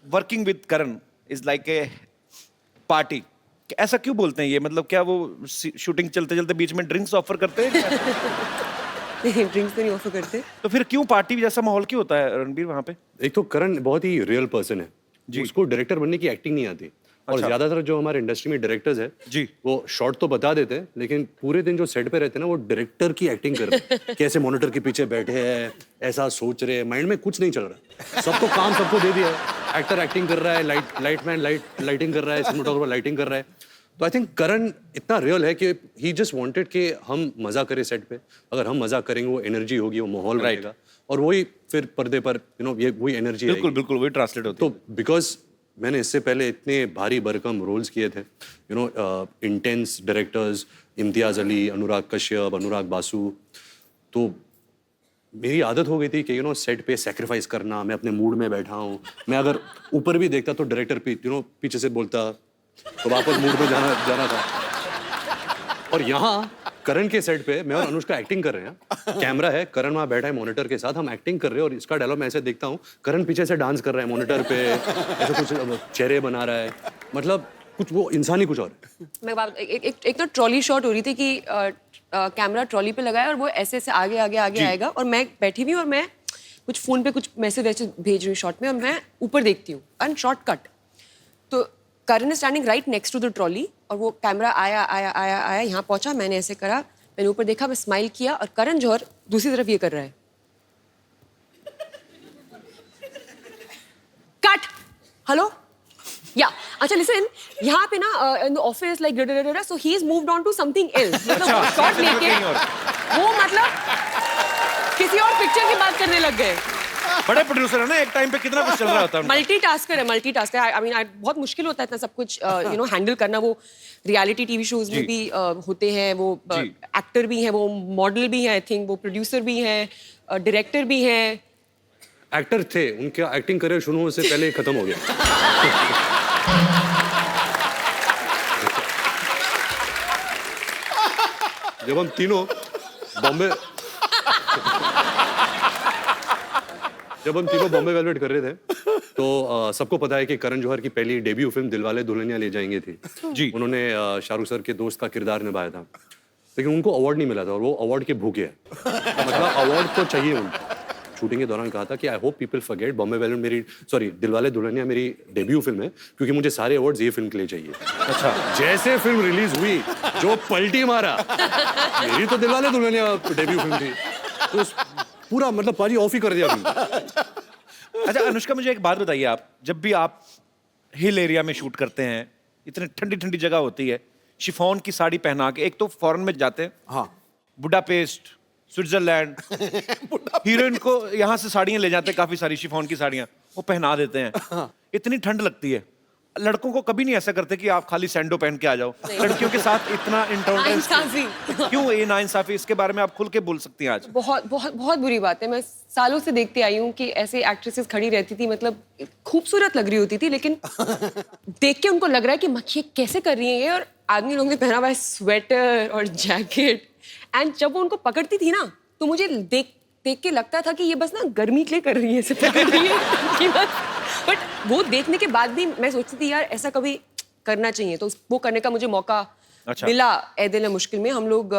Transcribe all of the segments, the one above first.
Working with Karan is like a party, ऐसा क्यों बोलते हैं ये? मतलब क्या वो शूटिंग चलते चलते बीच में ड्रिंक्स ऑफर करते हैं क्या? नहीं, ड्रिंक्स तो नहीं ऑफर करते। तो फिर क्यों पार्टी जैसा माहौल क्यों होता है रणबीर वहाँ पे? एक तो करण बहुत ही रियल पर्सन है जी। उसको डायरेक्टर बनने की एक्टिंग नहीं आती। और अच्छा। ज्यादातर जो हमारे इंडस्ट्री में डायरेक्टर्स है जी। वो शॉर्ट तो बता देते हैं लेकिन पूरे दिन जो सेट पे रहते हैं ना वो डायरेक्टर की एक्टिंग कर रहे हैं। कैसे मॉनिटर के पीछे बैठे हैं, ऐसा सोच रहे हैं, माइंड में कुछ नहीं चल रहा, सबको काम सबको दे दिया है। एक्टर एक्टिंग कर रहा है, लाइटमैन लाइटिंग कर रहा है, सिनेमेटोग्राफर लाइटिंग कर रहा है। तो आई थिंक करण इतना रियल है कि ही जस्ट वांटेड कि हम मजा करें सेट पे। अगर हम मजा करेंगे वो एनर्जी होगी, वो माहौल रहेगा और वही फिर पर्दे पर ये वही एनर्जी बिल्कुल बिल्कुल वही ट्रांसलेट होती है। तो बिकॉज मैंने इससे पहले इतने भारी भरकम रोल्स किए थे, इंटेंस डायरेक्टर्स, इम्तियाज अली, अनुराग कश्यप, अनुराग बासु, तो मेरी आदत हो गई थी कि सेट पे सेक्रीफाइस करना। मैं अपने मूड में बैठा हूँ, मैं अगर ऊपर भी देखता तो डायरेक्टर पीछे से बोलता तो वापस मूड में जाना था। और यहाँ करण के सेट पे मैं और अनुष्का एक्टिंग कर रहे हैं, कैमरा है, करण वहाँ बैठा है मॉनिटर के साथ, हम एक्टिंग कर रहे हैं और इसका डायलॉग मैं ऐसे देखता हूँ, करण पीछे से डांस कर रहा है मॉनिटर पे, ऐसे कुछ चेहरे बना रहा है, मतलब कुछ वो इंसान ही कुछ और है। मैं बात एक तो ट्रॉली शॉट हो रही थी कि कैमरा ट्रॉली पे लगाया और वो ऐसे ऐसे आगे आगे आगे आएगा और मैं बैठी हुई और मैं कुछ फोन पे कुछ मैसेज वैसे भेज रही हूँ शॉट में और मैं ऊपर देखती हूँ एंड शॉर्ट कट। तो Karan is standing right next to the trolley और वो कैमरा आया यहाँ पहुंचा, मैंने ऐसे करा, मैंने ऊपर देखा, मैं स्माइल किया और करण जौहर दूसरी तरफ ये कर रहा है। कट। हेलो या अच्छा लिसन, यहाँ पे ना in the office like so he is moved on to something else, मतलब शॉट लेके वो मतलब किसी और पिक्चर की बात करने लग गए। बड़े प्रोड्यूसर है ना, एक टाइम पे कितना कुछ चल रहा होता है। मल्टीटास्कर है। आई मीन बहुत मुश्किल होता है इतना सब कुछ हैंडल करना। वो रियलिटी टीवी शोज में भी होते हैं, वो एक्टर भी हैं, वो मॉडल भी हैं, आई थिंक वो प्रोड्यूसर भी हैं, डायरेक्टर भी हैं। एक्टर थे, उनका एक्टिंग करियर शुरू होने से पहले खत्म हो गया। जब हम तीनों बॉम्बे वेलवेट कर रहे थे तो सबको पता है कि करण जौहर की पहली डेब्यू फिल्म दिलवाले दुल्हनिया ले जाएंगे थी जी। उन्होंने शाहरुख सर के दोस्त का किरदार निभाया था, लेकिन उनको अवार्ड नहीं मिला था और वो अवार्ड के भूखे हैं। मतलब अवार्ड तो चाहिए उनको। शूटिंग के दौरान कहा था कि I hope people forget Bombay velvet Dilwale Dulhania मेरी डेब्यू फिल्म है क्योंकि मुझे सारे अवार्ड्स ये फिल्म के लिए चाहिए। अच्छा, जैसे फिल्म रिलीज हुई जो पलटी मारा, मेरी तो दिलवाले दुल्हनिया डेब्यू फिल्म थी, तो पूरा मतलब पाजी ऑफ ही कर दिया फिल्म। अच्छा अनुष्का, मुझे एक बात बताइए, आप जब भी आप हिल एरिया में शूट करते हैं, इतनी ठंडी ठंडी जगह होती है, शिफॉन की साड़ी पहना के, एक तो फॉरेन में जाते हैं, हाँ, बुडापेस्ट, स्विट्जरलैंड, हीरोइन को यहाँ से साड़ियाँ ले जाते हैं, काफी सारी शिफॉन की साड़ियाँ वो पहना देते हैं। इतनी ठंड लगती है, लड़कों को कभी नहीं ऐसा करते कि आप खाली सैंडो पहन के आ जाओ? लड़कियों के साथ इतना इंटॉलरेंस क्यों? ये नाइंसाफी, इसके बारे में आप खुल के बोल सकती हैं आज। बहुत बहुत बहुत बुरी बात है। मैं सालों से देखते आई हूँ कि ऐसे एक्ट्रेसेस खड़ी रहती थी, मतलब खूबसूरत लग रही होती थी, लेकिन देख के उनको लग रहा है कि मक्खी कैसे कर रही है ये, और आदमी लोगों ने पहना हुआ है स्वेटर और जैकेट, एंड जब वो उनको पकड़ती थी ना तो मुझे देख के लगता था कि ये बस ना गर्मी के लिए कर रही है, ऐसे पकड़ रही है कि बस। बट वो देखने के बाद भी मैं सोचती थी यार ऐसा कभी करना चाहिए, तो वो करने का मुझे मौका मिला। ए दिल है मुश्किल में हम लोग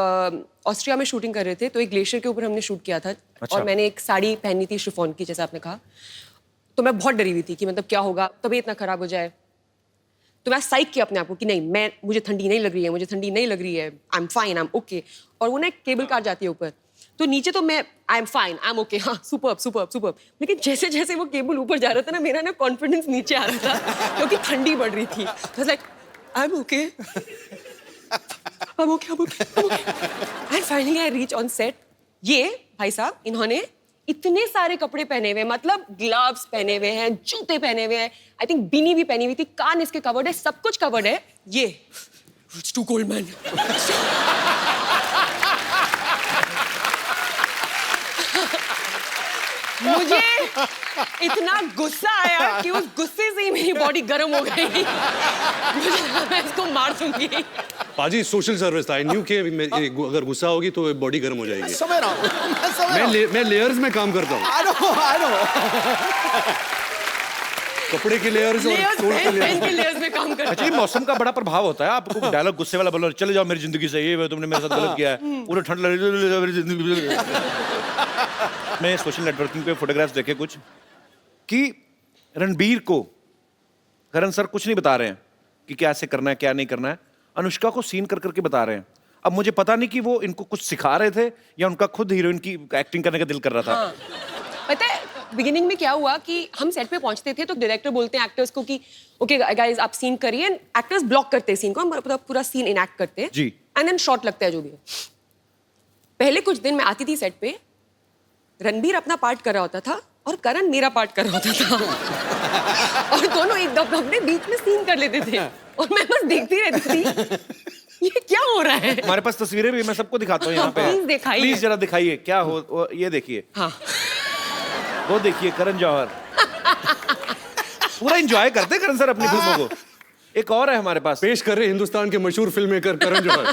ऑस्ट्रिया में शूटिंग कर रहे थे, तो एक ग्लेशियर के ऊपर हमने शूट किया था। और मैंने एक साड़ी पहनी थी शिफॉन की, जैसे आपने कहा, तो मैं बहुत डरी हुई थी कि मतलब क्या होगा, तबीयत ना खराब हो जाए। तो मैं साइक किया अपने आप को कि नहीं, मुझे ठंडी नहीं लग रही है, मुझे ठंडी नहीं लग रही है, I am fine, I am okay. और वो ना एक केबल कार जाती है ऊपर, तो नीचे तो मैं I am fine, I am okay, हाँ सुपर्ब सुपर्ब सुपर्ब, लेकिन जैसे जैसे वो केबल ऊपर जा रहा था ना, मेरा ना कॉन्फिडेंस नीचे आ रहा था क्योंकि ठंडी बढ़ रही थी। Like I am okay, I am okay, I am okay, and finally I reach on set. ये भाई साहब इन्होंने इतने सारे कपड़े पहने हुए, मतलब ग्लव्स पहने हुए हैं, जूते पहने हुए हैं, आई थिंक बीनी भी पहनी हुई थी, कान इसके कवर्ड है, सब कुछ कवर्ड है। ये इट्स टू कोल्ड मैन। मुझे इतना गुस्सा आया कि उस गुस्से से ही मेरी बॉडी गर्म हो गई। मुझे लगा मैं इसको मार दूंगी। पाजी सोशल सर्विस था, आई न्यू कि अगर गुस्सा होगी तो बॉडी गर्म हो जाएगी। समझ रहा हूँ, मैं लेयर्स में काम करता हूँ। I know. कपड़े के लेयर्स और लेयर्स कोट के पहन के लेयर्स में काम करता एक्चुअली मौसम का बड़ा प्रभाव होता है। आपको डायलॉग गुस्से वाला बोलो, चले जाओ मेरी जिंदगी से, ये तुमने मेरे साथ गलत किया है, पूरा ठंड लग रही है मेरी जिंदगी। मैं सोशल नेटवर्किंग पे फोटोग्राफ्स देखे कुछ कि रणबीर को करण सर कुछ नहीं बता रहे हैं कि क्या ऐसे करना है क्या नहीं करना है, अनुष्का को सीन कर करके बता रहे हैं। अब मुझे पता नहीं कि वो इनको कुछ सिखा रहे थे या उनका खुद हीरोइन की एक्टिंग करने का दिल कर रहा था। हाँ। पता है बिगिनिंग में क्या हुआ कि हम सेट पे पहुंचते थे तो डायरेक्टर बोलते हैं एक्टर्स को कि ओके गाइस आप सीन करिए, एक्टर्स ब्लॉक करते हैं सीन को, हम पूरा सीन इनएक्ट करते हैं जी। एंड देन शॉट लगता है जो भी है। पहले कुछ दिन मैं आती थी सेट पे, रणबीर अपना पार्ट कर रहा होता था और करण मेरा पार्ट कर रहा होता था और दोनों एक दफे अपने बीच में सीन कर लेते थे और मैं बस देखती रहती थी ये क्या हो रहा है। हमारे पास तस्वीरें भी, मैं सबको दिखाता हूँ यहाँ पे। प्लीज दिखाइए। प्लीज जरा दिखाइए क्या हो, ये देखिए। हाँ वो देखिए करण जौहर पूरा एंजॉय करते करण सर अपनी फिल्मों को। एक और है हमारे पास, पेश कर रहे हिंदुस्तान के मशहूर फिल्म मेकर करण जौहर।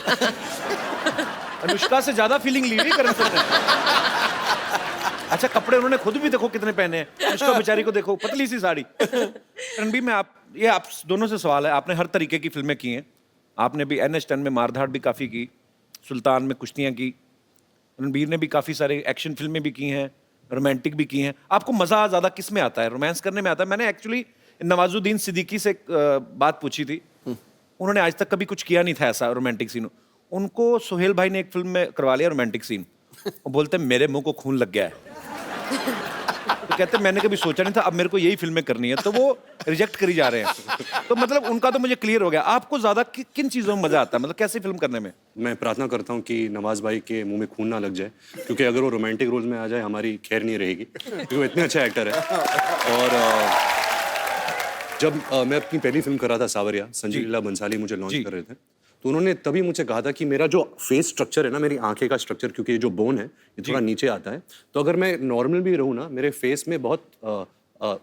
अनुष्का से ज्यादा फीलिंग ली हुई करण सर ने। अच्छा कपड़े उन्होंने खुद भी देखो कितने पहने हैं, अनुष्का बेचारी को देखो पतली सी साड़ी। रणबीर में आप दोनों से सवाल है, आपने हर तरीके की फिल्में की हैं, आपने भी NH10 में मारधाड़ भी काफी की, सुल्तान में कुश्तियां की, रणबीर ने भी काफी सारे एक्शन फिल्में भी की हैं, रोमांटिक भी की हैं। आपको मजा ज्यादा किस में आता है, रोमांस करने में आता है? मैंने एक्चुअली नवाजुद्दीन सिद्दीकी से एक बात पूछी थी, उन्होंने आज तक कभी कुछ किया नहीं था ऐसा रोमांटिक सीन। उनको सुहेल भाई ने एक फिल्म में करवा लिया रोमांटिक सीन, वो बोलते मेरे मुंह को खून लग गया है। तो कहते मैंने कभी सोचा नहीं था, अब मेरे को यही फिल्में करनी है, तो वो रिजेक्ट करी जा रहे हैं। तो मतलब उनका तो मुझे क्लियर हो गया। आपको ज्यादा किन चीजों में मजा आता है, मतलब कैसे फिल्म करने में? मैं प्रार्थना करता हूँ कि नवाज भाई के मुंह में खून ना लग जाए, क्योंकि अगर वो रोमांटिक रोल में आ जाए हमारी खैर नहीं रहेगी, क्योंकि वो इतने अच्छा एक्टर है। और जब मैं अपनी पहली फिल्म कर रहा था सावरिया, संजय लीला बंसाली मुझे लॉन्च कर रहे थे, तो उन्होंने तभी मुझे कहा था कि मेरा जो फेस स्ट्रक्चर है ना, मेरी आंखें का स्ट्रक्चर, क्योंकि ये जो बोन है ये थोड़ा नीचे आता है, तो अगर मैं नॉर्मल भी रहूँ ना, मेरे फेस में बहुत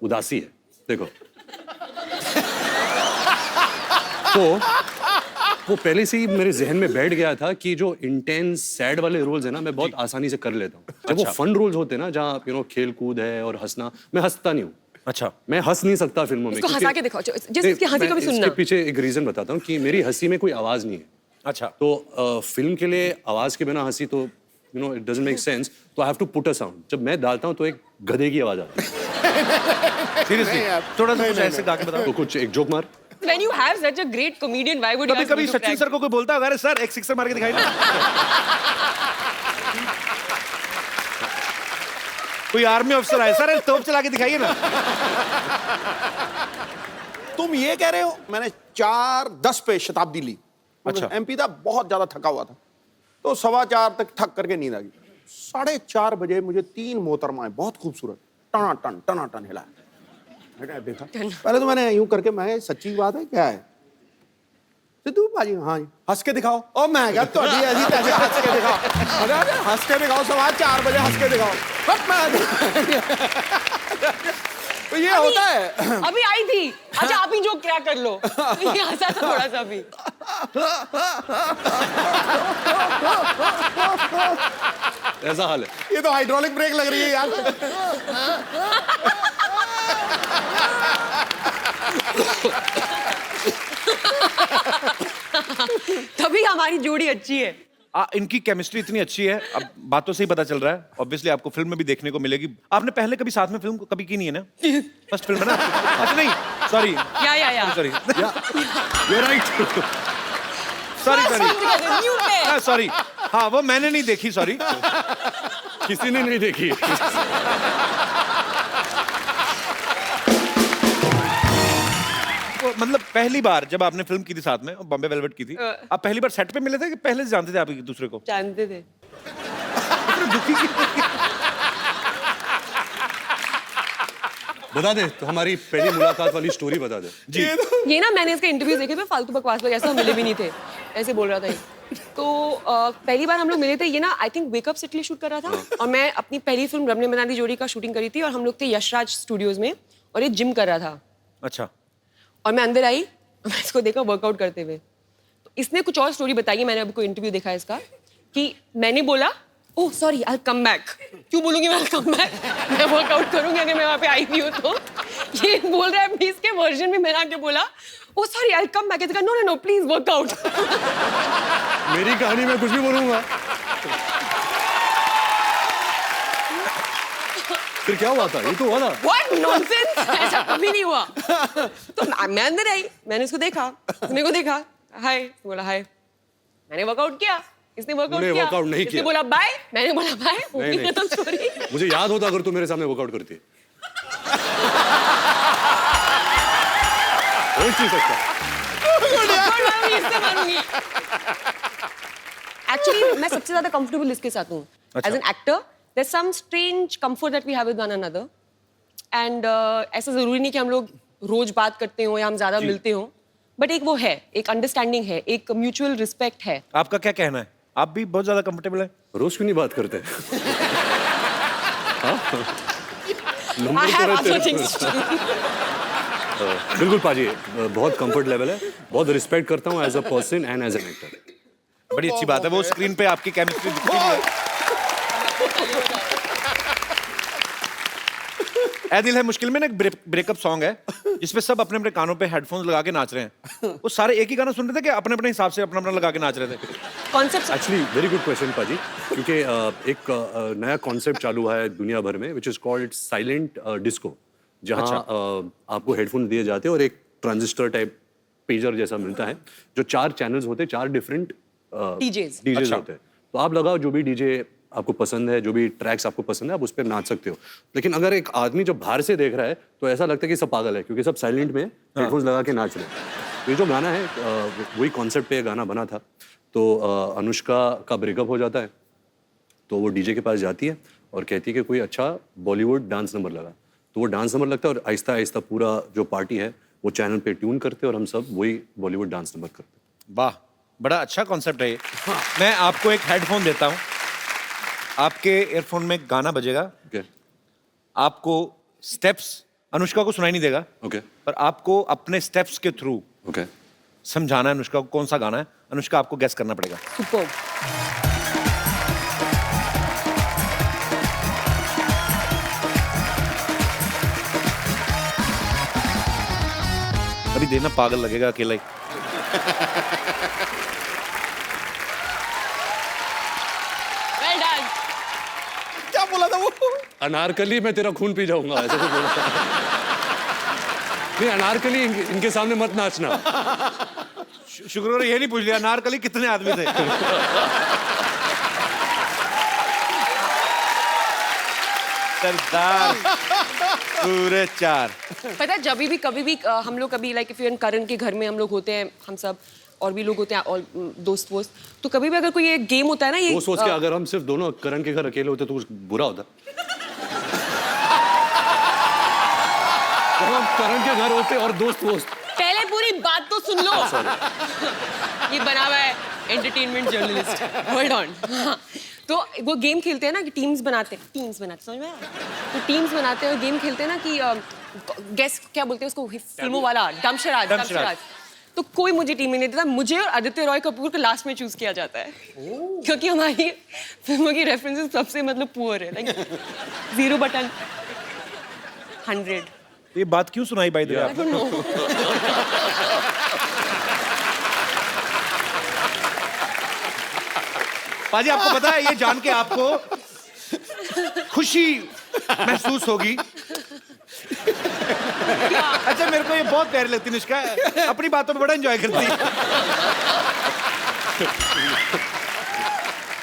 उदासी है, देखो। तो वो पहले से ही मेरे जहन में बैठ गया था कि जो इंटेंस सैड वाले रोल्स है ना, मैं बहुत आसानी से कर लेता हूँ। जब वो फन रोल्स होते हैं ना, जहाँ खेल कूद है और हंसना, मैं हंसता नहीं हूँ। अच्छा, मैं हंस नहीं सकता फिल्मों में। इसको हंसा के दिखाओ, जिसकी हंसी को भी सुनना। इसके पीछे एक रीजन बताता हूँ कि मेरी हंसी में कोई आवाज नहीं है। अच्छा, तो फिल्म के लिए आवाज के बिना हंसी तो इट डजंट मेक सेंस, तो I have to put a sound. जब मैं डालता हूँ तो एक गधे की आवाज आती है। सीरियसली थोड़ा सा कुछ ऐसे गा के बताओ। तो कुछ एक जोक मार। When you have such a great comedian, why would you कभी ask me कभी to सचिन crack? सर को कोई बोलता है अरे सर एक सिक्सर मार के दिखाई ना। कोई आर्मी ऑफिसर आए, सर तोप चला के दिखाइए ना। तुम ये कह रहे हो मैंने 4:10 पे शताब्दी ली। अच्छा। MP था, बहुत ज्यादा थका हुआ था, तो 4:15 तक थक करके नींद आ गई। 4:30 बजे मुझे 3 मोहतरमाएं बहुत खूबसूरत टनाटन हिला। मैंने देखा, पहले तो मैंने यूं करके, मैं सच्ची बात है क्या है सिद्धू भाजी? हाँ जी। हंस के दिखाओ। और मैं क्या तो ऐसी तैसी हंस के दिखाओ। अरे हंस के दिखाओ, 4:15 बजे हंस के दिखाओ। तो ये होता है। अभी आई थी, अच्छा आप ही जो क्या कर लो। ये हंसा था थोड़ा सा भी। ऐसा हाल है। ये तो हाइड्रोलिक ब्रेक लग रही है यार। तभी हमारी जोड़ी अच्छी है। इनकी केमिस्ट्री इतनी अच्छी है, अब बातों से ही पता चल रहा है। ऑब्वियसली आपको फिल्म में भी देखने को मिलेगी। आपने पहले कभी साथ में फिल्म कभी की नहीं है ना? फर्स्ट फिल्म है ना? अच्छा नहीं, सॉरी या sorry You're right. Sorry sorry, हाँ वो मैंने नहीं देखी, सॉरी। किसी ने नहीं देखी। मतलब पहली बार जब आपने फिल्म की थी साथ में, बॉम्बे वेलवेट की थी, आप पहली बार सेट पे मिले थे कि पहले से जानते थे आप एक दूसरे को? जानते थे। दुखी बता दे, तो हमारी पहली मुलाकात वाली स्टोरी बता दे। जी। ये ना मैंने इसके इंटरव्यू देखे थे, फालतू बकवास लोग ऐसा मिले भी नहीं थे, ऐसे बोल रहा था ये। तो पहली बार हम लोग मिले थे, ये ना I think wake up city shoot कर रहा था, और मैं अपनी पहली फिल्म रमने मनाली जोड़ी का शूटिंग करी थी, और हम लोग थे यशराज स्टूडियोज में, और ये जिम कर रहा था। अच्छा। और मैं अंदर आई, मैं इसको देखा वर्कआउट करते हुए। तो इसने कुछ और स्टोरी बताई है, मैंने अभी कोई इंटरव्यू देखा है इसका, कि मैंने बोला oh sorry I come back. क्यों बोलूंगी मैं कम बैक? मैं वर्कआउट करूंगी अगर मैं वहां पे आई भी हूँ तो। ये बोल रहा है प्लीज के वर्जन में मैंने आके बोला oh sorry I come back. No no no please work out. मेरी कहानी में कुछ भी बोलूंगा। फिर क्या हुआ था? ये तो हुआ था। What nonsense! ऐसा कभी नहीं हुआ। तो मैं अंदर आई, मैंने उसको देखा, उसने को देखा, हाय, बोला हाय। मैंने वर्कआउट किया, इसने वर्कआउट तूने किया। वर्कआउट नहीं इसने किया। बोला बाय, मैंने बोला बाय। नहीं, नहीं। खत्म स्टोरी। मुझे याद होता अगर तू मेरे सामने वर्कआउट करती। हो नहीं सकता। इससे मारूंगी। Actually, मैं सबसे ज्यादा कंफर्टेबल इसके साथ हूँ। As an actor, there's some strange comfort that we have with one another. And ऐसा जरूरी नहीं कि हम लोग रोज बात करते हो या हम ज्यादा मिलते हो, बट एक वो है, एक अंडरस्टैंडिंग है, एक म्यूचुअल रिस्पेक्ट है। आपका क्या कहना है? आप भी बहुत ज्यादा कंफर्टेबल है? रोज क्यों नहीं बात करते? I have other things to do. बिल्कुल पाजी, बहुत कंफर्ट लेवल है, बहुत रिस्पेक्ट करता हूँ as a person and as an actor. बड़ी अच्छी बात है, वो स्क्रीन पे आपकी केमिस्ट्री दिखती भी है। ऐ दिल है मुश्किल में ना एक ब्रेकअप सॉन्ग है जिसपे सब अपने अपने कानों पे हेडफोन्स लगा के नाच रहे हैं। वो सारे एक ही गाना सुन रहे थे कि अपने अपने हिसाब से अपना अपना लगा के नाच रहे थे? Concept actually very good question पाजी, क्योंकि एक नया कॉन्सेप्ट चालू हुआ है दुनिया भर में which is called silent disco, जहाँ आपको हेडफोन दिए जाते हैं और एक ट्रांजिस्टर टाइप पेजर जैसा मिलता है, जो 4 चैनल्स होते हैं, 4 डिफरेंट DJs. डीजेस होते हैं। तो आप लगाओ जो भी डीजे आपको पसंद है, जो भी ट्रैक्स आपको पसंद है, आप उस पर नाच सकते हो। लेकिन अगर एक आदमी जब बाहर से देख रहा है तो ऐसा लगता है कि सब पागल है, क्योंकि सब साइलेंट में हेडफोन्स लगा के नाच रहे हैं। तो ये जो गाना है वही कॉन्सेप्ट पे ये गाना बना था। तो अनुष्का का ब्रेकअप हो जाता है, तो वो डीजे के पास जाती है और कहती है कि कोई अच्छा बॉलीवुड डांस नंबर लगा। तो वो डांस नंबर लगता है और आहिस्ता आहिस्ता पूरा जो पार्टी है वो चैनल पे ट्यून करते हैं और हम सब वही बॉलीवुड डांस नंबर करते हैं। वाह, बड़ा अच्छा कॉन्सेप्ट है ये। मैं आपको एक हेडफोन देता हूँ, आपके ईयरफोन में गाना बजेगा, ओके आपको स्टेप्स अनुष्का को सुनाई नहीं देगा, ओके पर आपको अपने स्टेप्स के थ्रू ओके समझाना है अनुष्का को कौन सा गाना है। अनुष्का आपको गेस करना पड़ेगा। Superb. अभी देना पागल लगेगा अकेला ही। Well done. क्या बोला था वो? अनारकली मैं तेरा खून पी जाऊंगा, ऐसा कुछ बोला था। नहीं, अनारकली इनके सामने मत नाचना। शुक्र है ये नहीं पूछ लिया अनारकली कितने आदमी थे। सरदार पूरे 4। पता है जब भी कभी भी हम लोग कभी लाइक इफ करण के घर में हम लोग होते हैं, हम सब और भी लोग होते हैं और दोस्त वोस्त, तो कभी भी अगर कोई ये गेम होता है ना, ये वो सोच के अगर हम सिर्फ दोनों करण के घर अकेले होते तो कुछ बुरा होता। जब हम करण के घर होते और दोस्त वोस्त। पहले पूरी बात तो सुन लो। ये बना हुआ है एंटरटेनमेंट जर्नलिस्ट, होल्ड ऑन। तो वो गेम खेलते हैं ना कि टीम्स बनाते हैं, समझ में आया? तो टीम्स बनाते हैं और गेम खेलते हैं ना कि गेस क्या बोलते हैं उसको, फिल्मों वाला डमशराज। तो कोई मुझे टीम में नहीं देता, मुझे और आदित्य रॉय कपूर को लास्ट में चूज किया जाता है, क्योंकक्योंकि फिल्मों की रेफरेंसेस सबसे मतलब पुअर है, लाइक 0/100। ये बात क्यों सुनाई by the way? I don't know. पाजी आपको पता है ये जान के आपको खुशी महसूस होगी। अच्छा मेरे को ये बहुत प्यारी लगती है निष्का, अपनी बातों में बड़ा एंजॉय करती है।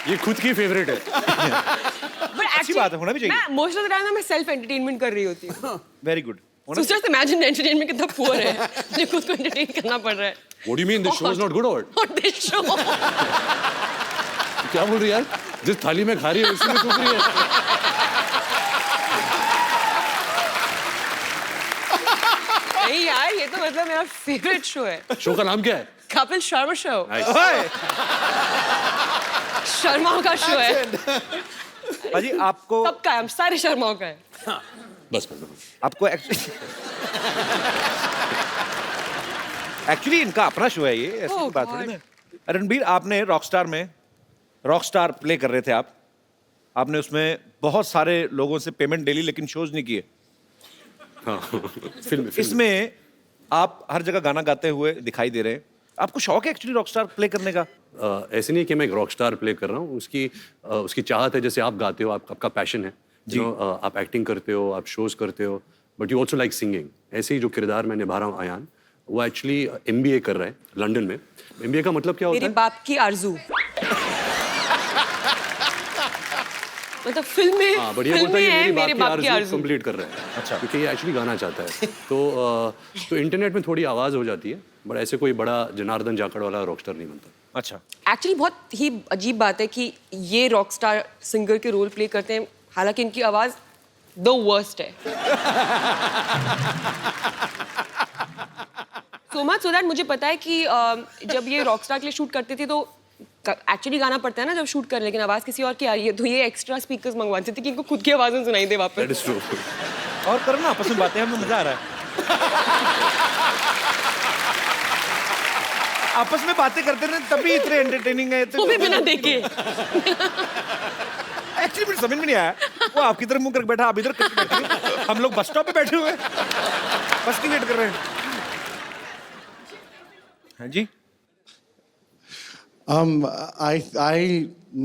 ये खुद की फेवरेट है। But अच्छी बात है, होना भी चाहिए। मैं मोस्ट ऑफ द टाइम मैं सेल्फ एंटरटेनमेंट कर रही होती हूँ। Very good. So just imagine entertainment कितना पुअर है, मुझे खुद को एंटरटेन करना पड़ रहा है। What do you mean this show is not good or what? Not this show. क्या बोल रही है यार? जिस थाली में खा रही है उसी में थूक रही है। नहीं यार, ये तो मतलब मेरा फेवरेट शो है। शो का नाम क्या है? कपिल शर्मा शो। Nice. शर्माओं का शो है। पाजी आपको सबका है, हम सारे शर्माओं का है। बस आपको एक्चुअली इनका अपना शो है ये, ऐसी Oh कोई बात God. थोड़ी ना। रणबीर आपने रॉकस्टार में रॉकस्टार प्ले कर रहे थे आप, आपने उसमें बहुत सारे लोगों से पेमेंट ले ली लेकिन शोज नहीं किए। हाँ फिल्म इसमें आप हर जगह गाना गाते हुए दिखाई दे रहे हैं। आपको शौक है एक्चुअली रॉकस्टार प्ले करने का? ऐसे नहीं कि मैं एक रॉक स्टार प्ले कर रहा हूँ, उसकी चाहत है, जैसे आप गाते हो, आपका पैशन है जी, आप एक्टिंग करते हो, आप शोज करते हो, but you also like singing. ऐसे ही जो किरदार मैं निभा रहा हूँ आयान, वो एक्चुअली MBA कर रहा है लंदन में। MBA का मतलब क्या होता मेरे है? बाप की आरजू। मतलब फिल्म में हाँ, बढ़िया फिल्म बोलता है में कि है मेरी बाप की आरज़ू आरजू। कंप्लीट कर रहा है। अच्छा। क्योंकि ये एक्चुअली गाना चाहता है। तो इंटरनेट में थोड़ी आवाज़ हो जाती है, बट ऐसे कोई बड़ा जनार्दन जाखड़ वाला रॉकस्टार नहीं बनता। अच्छा, एक्चुअली बहुत ही अजीब बात है कि ये रॉकस्टार सिंगर के रोल प्ले करते हैं, हालांकि इनकी आवाज द वर्स्ट है। सो मच सो दैट मुझे पता है कि जब ये रॉकस्टार के लिए शूट करते थे तो एक्चुअली गाना पड़ता है ना जब शूट कर, लेकिन आवाज किसी और की आ रही है तो ये एक्स्ट्रा स्पीकर्स मंगवाते थे कि इनको खुद की आवाज में सुनाई दे वापस। That is true. और करो ना आपस में बातें, हमें मजा आ रहा है। आपस में बातें करते रहे तभी इतने एंटरटेनिंग है। वो भी बिना देखे। एक्चुअली मुझे समझ में नहीं आया, वो आपकी तरफ मुंह करके बैठा, आप इधर करके बैठे हो। हम लोग बस स्टॉप पे बैठे हुए हैं, बस की वेट कर रहे हैं। हाँ जी। I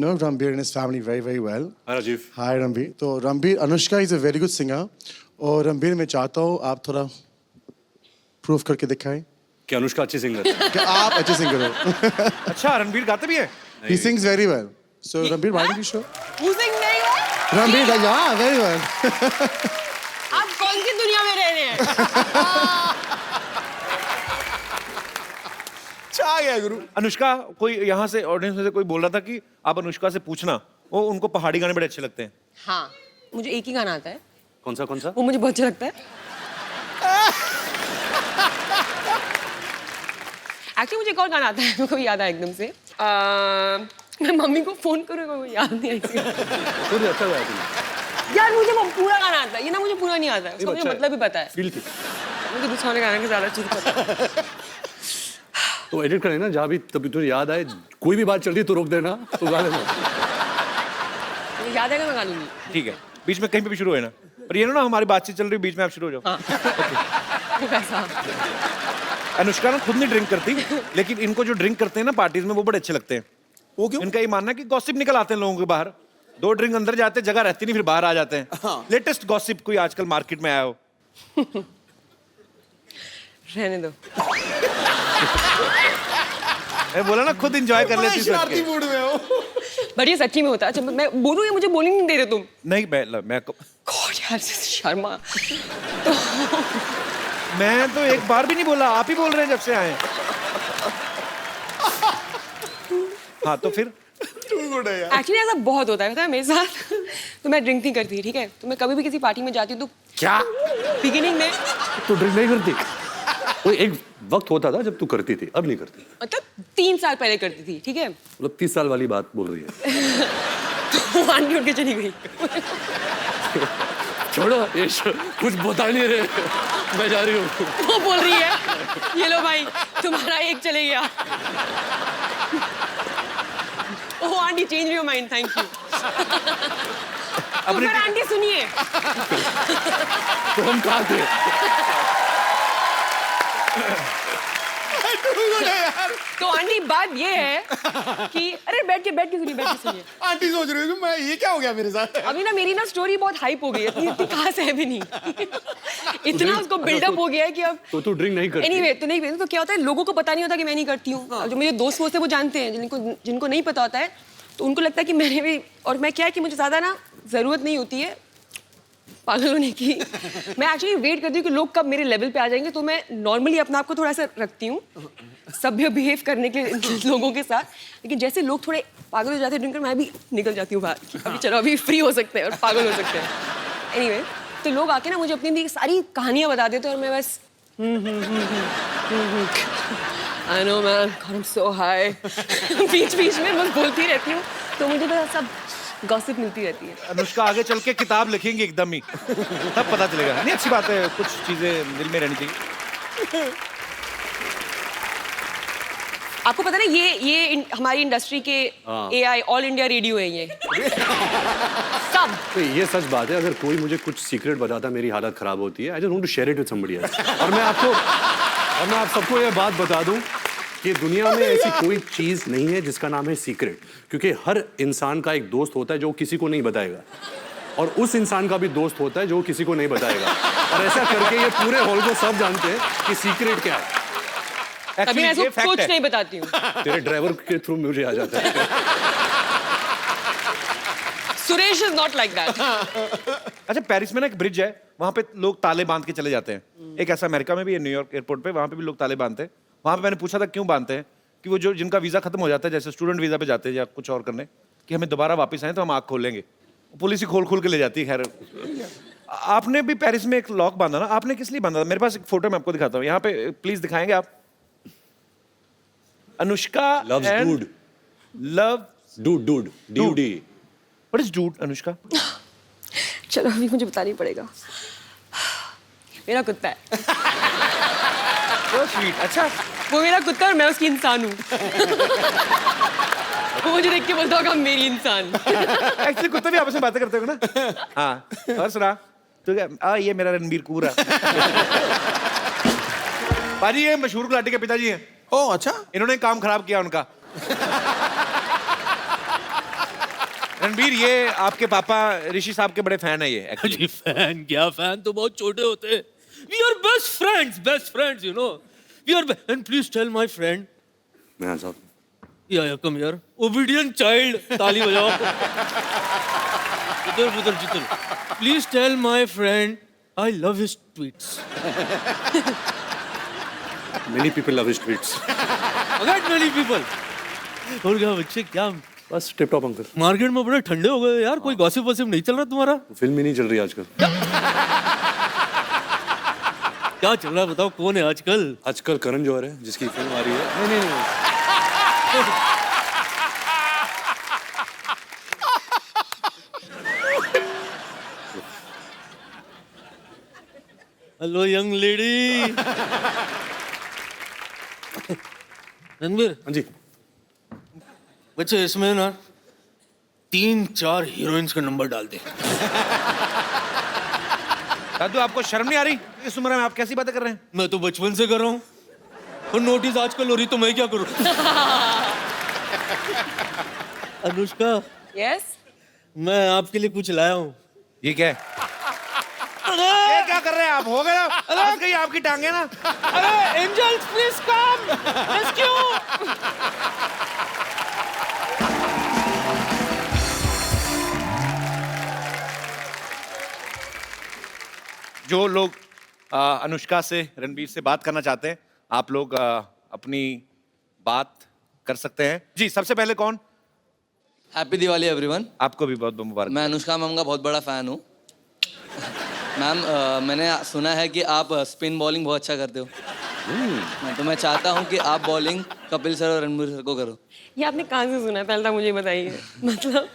know Ranbir and his family very, very well. Hi Rajiv। Hi Ranbir. तो Ranbir, Anushka is a very good singer. और Ranbir मैं चाहता हूँ आप थोड़ा प्रूफ करके दिखाएं कि अनुष्का अच्छी सिंगर है। कि आप अच्छे सिंगर हो। अच्छा, रणबीर गाते भी है? He sings very well. So Ranbir, why don't you show? Who's नहीं हो? Ranbir, yeah, very well. आप कौन सी दुनिया में रह रहे हैं? छा गया गुरु। अनुष्का, कोई यहाँ से ऑडियंस में से कोई बोल रहा था कि आप अनुष्का से पूछना, वो उनको पहाड़ी गाने बड़े अच्छे लगते हैं। हाँ, मुझे एक ही गाना आता है, कौन सा? वो मुझे बहुत अच्छा लगता है। एक्चुअली मुझे एक और गाना आता है, मेरे को याद आया एकदम से। मैं मम्मी को फोन करूँगा, वो याद नहीं आएगा। अच्छा गाया तुमने। यार मुझे वो पूरा गाना आता है, ये ना मुझे पूरा नहीं आता है, उसका मुझे मतलब भी पता है। फील की। मुझे दूसरे वाले गाने का ज़्यादा चीज़ पता है। तो एडिट करें ना, जहाँ भी तभी तुझे याद आए, कोई भी बात चल रही है तो रोक देना, तो गा लेना। मुझे याद आएगा मैं गा लूँगी। ठीक है, बीच में कहीं पे भी शुरू है ना, पर ये ना हमारी बातचीत चल रही है, बीच में आप शुरू हो जाओ। वैसा। अनुष्का ना खुद नहीं ड्रिंक करती, लेकिन इनको जो ड्रिंक करते हैं ना पार्टीज में वो बड़े अच्छे लगते हैं। वो क्यों? इनका ये मानना है कि गॉसिप निकल आते हैं लोगों के बाहर, 2 ड्रिंक अंदर जाते हैं, जगह रहती नहीं, फिर बाहर आ जाते हैं। लेटेस्ट गॉसिप कोई आजकल मार्केट में आया हो? रहने दो। मैं बोला ना खुद एंजॉय कर लेती शरारती है। मूड में हो। बढ़िया, सच्ची में होता है। अच्छा मैं बोलूँ या मुझे बोलने नहीं दे रहे तुम? नहीं, मैं गॉड यार, शर्मा। मैं तो एक बार भी नहीं बोला, आप ही बोल रहे हैं जब से आए। हाँ तो फिर एक्चुअली ऐसा बहुत होता है, पता है मेरे साथ। तो मैं ड्रिंक नहीं करती, ठीक है? तो मैं कभी भी किसी पार्टी में जाती हूँ तो क्या बिगिनिंग में तो ड्रिंक नहीं करती? वो एक वक्त होता था जब तू करती थी, अब नहीं करती। मतलब 3 साल पहले करती थी, ठीक है? मतलब 30 साल वाली बात बोल रही है। तो आंटी उठ के चली गई। छोड़ो, ये कुछ बता नहीं रहे, मैं जा रही हूँ। वो बोल रही है, ये लो भाई तुम्हारा एक चले गया। Oh aunty, change your mind, thank you. तो फिर आंटी सुनिए, तो हम कहाँ थे? तो आंटी बात ये है कि अरे बैठ के सुनिए। आंटी सोच रही है कि मैं ये क्या हो गया मेरे साथ। अभी ना मेरी ना स्टोरी बहुत हाइप हो गई है, इतनी खास है भी नहीं। इतना उसको बिल्डअप हो गया है कि अब तो तू ड्रिंक नहीं करती? एनीवे तो नहीं। तो क्या होता है, लोगों को पता नहीं होता कि मैं नहीं करती हूँ। और जो मेरे दोस्त होते हैं वो जानते हैं, जिनको नहीं पता होता है तो उनको लगता है कि मैंने भी। और मैं क्या है कि मुझे ज़्यादा ना ज़रूरत नहीं होती है पागल होने की। मैं एक्चुअली वेट करती हूँ कि लोग कब मेरे लेवल पे आ जाएंगे, तो मैं नॉर्मली अपने आप को थोड़ा सा रखती हूँ सभ्य बिहेव करने के लिए लोगों के साथ। लेकिन जैसे लोग थोड़े पागल हो जाते हैं ड्रिंकर, मैं भी निकल जाती हूँ बाहर कि अभी चलो, अभी फ्री हो सकते हैं और पागल हो सकते हैं। एनीवे, तो लोग आके ना मुझे अपनी सारी कहानियाँ बता देते हैं और मैं बस I know man, God I'm so high। बीच में बस बोलती रहती हूँ, तो मुझे तो सब गॉसिप मिलती रहती है। अनुष्का आगे चल के किताब लिखेंगी एकदम ही, तब पता चलेगा। नहीं, अच्छी बात है, कुछ चीजें दिल में रहनी चाहिए। आपको पता ना ये हमारी इंडस्ट्री के AI ऑल इंडिया रेडियो है ये सब। तो ये सच बात है, अगर कोई मुझे कुछ सीक्रेट बताता मेरी हालत खराब होती है, I just want to share it with somebody else. और मैं आप सबको ये बात बता दूं कि दुनिया में ऐसी कोई चीज नहीं है जिसका नाम है सीक्रेट, क्योंकि हर इंसान का एक दोस्त होता है जो किसी को नहीं बताएगा, और उस इंसान का भी दोस्त होता है जो किसी को नहीं बताएगा, और ऐसा करके ये पूरे हॉल को सब जानते हैं कि सीक्रेट क्या है। कभी मैं Actually, ये ऐसा fact कुछ है। नहीं बताती हूँ। तेरे ड्राइवर के थ्रू मुझे आ जाता है। Suresh is not like that. अच्छा, पेरिस में ना एक ब्रिज है, वहां पे लोग ताले बांध के चले जाते हैं। एक ऐसा अमेरिका में भी है, न्यूयॉर्क एयरपोर्ट पे, वहां पे भी लोग ताले बांधते हैं। वहां पे मैंने पूछा था क्यों बांधते हैं, कि वो जो जिनका वीजा खत्म हो जाता है, जैसे स्टूडेंट वीजा पे जाते हैं या कुछ और करने, कि हमें दोबारा वापस आए तो हम आँख खोलेंगे। पुलिस ही खोल के ले जाती है। खैर, आपने भी पेरिस में एक लॉक बांधा ना, आपने किस लिए बांधा? मेरे पास एक फोटो मैं आपको दिखाता हूँ, यहाँ पे प्लीज दिखाएंगे आप? Anushka Loves and dude. love Dude, DUD. what is dude, Anushka? चलो अभी मुझे बताना ही पड़ेगा। मेरा कुत्ता है, So sweet. अच्छा, वो मेरा कुत्ता और मैं उसकी इंसान हूँ। वो मुझे देख के बोलता होगा मेरी इंसान। एक्चुअली कुत्ते भी आपस में बातें करते हो ना? हाँ, और सुना तो क्या, ये मेरा रणबीर कपूर है। पाजी, ये मशहूर गुलाटी के पिताजी हैं। ओह अच्छा। इन्होंने काम खराब किया उनका। रणबीर, ये आपके पापा ऋषि साहब के बड़े फैन है ये एक्चुअली। जी फैन क्या, फैन तो बहुत छोटे होते हैं। We are best friends you know, we are. And please tell my friend, मैं साहब, या कम हियर, ओबीडिएंट चाइल्ड, ताली बजाओ। इधर Jital, please tell my friend I love his tweets. Many people love his tweets. Again many people. और क्या बच्चे, क्या बस टिप टॉप अंकल। मार्केट में बड़े ठंडे हो गए यार, कोई गॉसिप वॉसिप नहीं चल रहा तुम्हारा? फिल्म ही नहीं चल रही आजकल। क्या चल रहा है बताओ, कौन है आजकल? आजकल करण जौहर है जिसकी फिल्म आ रही है। नहीं। Hello young lady. रणबीर, हाँ जी। बच्चे इसमें ना 3-4 हीरोइंस का नंबर डाल दे। दादू, आपको शर्म नहीं आ रही? इस उम्र में आप कैसी बातें कर रहे हैं? मैं तो बचपन से कर रहा हूँ, और नोटिस आजकल हो रही तो मैं क्या करूँ? अनुष्का, यस, मैं आपके लिए कुछ लाया हूँ। ये क्या है? ये क्या कर रहे हैं आप? हो गया ना? फंस गई आपकी टांगे ना। अरे एंजल्स प्लीज कम रेस्क्यू। जो लोग अनुष्का से, रणबीर से बात करना चाहते हैं, आप लोग अपनी बात कर सकते हैं। जी, सबसे पहले कौन? Happy Diwali everyone. आपको भी बहुत बहुत मुबारक। मैं अनुष्का मैम का बहुत बड़ा फ़ैन हूँ। मैम, मैंने सुना है कि आप स्पिन बॉलिंग बहुत अच्छा करते हो। तो मैं चाहता हूँ कि आप बॉलिंग कपिल सर और रणबीर सर को करो। ये आपने कहाँ से सुना है? पहले तो मुझे बताइए। मतलब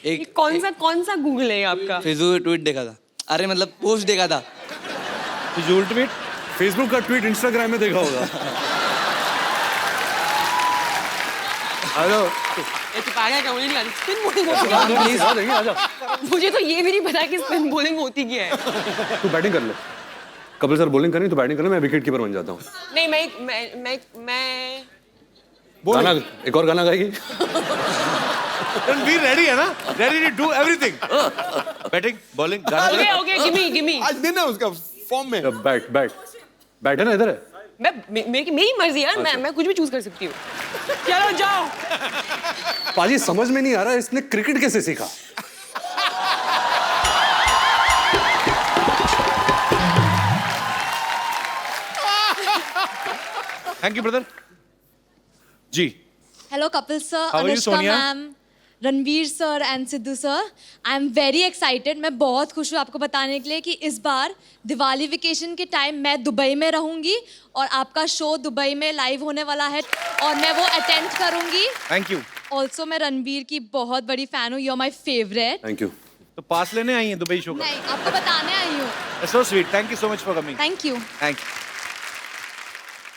एक- ये कौन सा गूगल है आपका? फेसबुक पे ट्वीट देखा था, अरे मतलब पोस्ट देखा था। फिजूल ट्वीट? फेसबुक का ट्वीट इंस्टाग्राम में देखा होगा। हेलो, ये तो पागल है, मुझे नहीं लगता स्पिन बॉलिंग होती हाँ, क्या प्लीज आ जाएंगे, आ जा। है। मुझे तो ये भी नहीं पता कि स्पिन बॉलिंग होती क्या है। तू बैटिंग कर ले। कपिल सर बॉलिंग करें तो बैटिंग कर ले, मैं विकेट कीपर बन जाता हूँ। नहीं, मैं गाना, एक और गाना गाएगी? रणबीर रेडी है ना? Ready to do everything. Batting, bowling, गाना। Okay, gimme. आज दिन है उसका फॉर्म में। बैट है ना, इधर है। मेरी मर्जी यार, मैं कुछ भी चूज कर सकती हूँ। चलो जाओ। पाजी, समझ में नहीं आ रहा इसने क्रिकेट कैसे सीखा। Thank you brother. जी, Hello, Kapil sir, How are you, Anushka Sonia? ma'am, Ranveer sir and Sidhu sir. I am very excited. मैं बहुत खुश हूँ आपको बताने के लिए कि इस बार दिवाली वेकेशन के टाइम मैं दुबई में रहूँगी और आपका शो दुबई में लाइव होने वाला है और मैं वो अटेंड करूँगी। Thank you. ऑल्सो मैं रणवीर की बहुत बड़ी फ़ैन हूँ, you are my favourite. Thank you. तो पास लेने आई हैं दुबई शो का? नहीं, आपको बताने आई हूँ। So sweet, thank you so much for coming. Thank you. Thank you.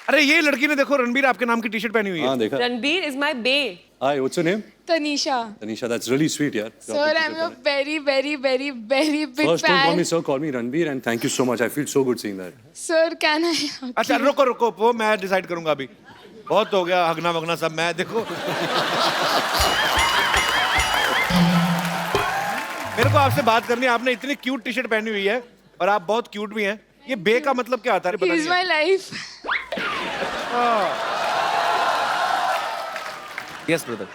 अरे ये लड़की ने देखो रणबीर आपके नाम की टी शर्ट पहनी हुई है। हाँ देखा। Ranbir is my bae. Hi, what's your name? Tanisha. Tanisha, that's really sweet, यार. Sir, I'm your very, very, very, very big First, don't call fan. me sir, call me Ranveer, and thank you so much. I feel so good seeing that. Sir, can I? अच्छा रुको रुको, वो मैं decide करूंगा अभी। बहुत हो गया हगना वगना सब। मैं देखो मेरे को आपसे बात करनी है। आपने इतनी क्यूट टी शर्ट पहनी हुई है और आप बहुत क्यूट भी हैं। ये बे का मतलब क्या आता है? पता He's नहीं my life. Yes brother.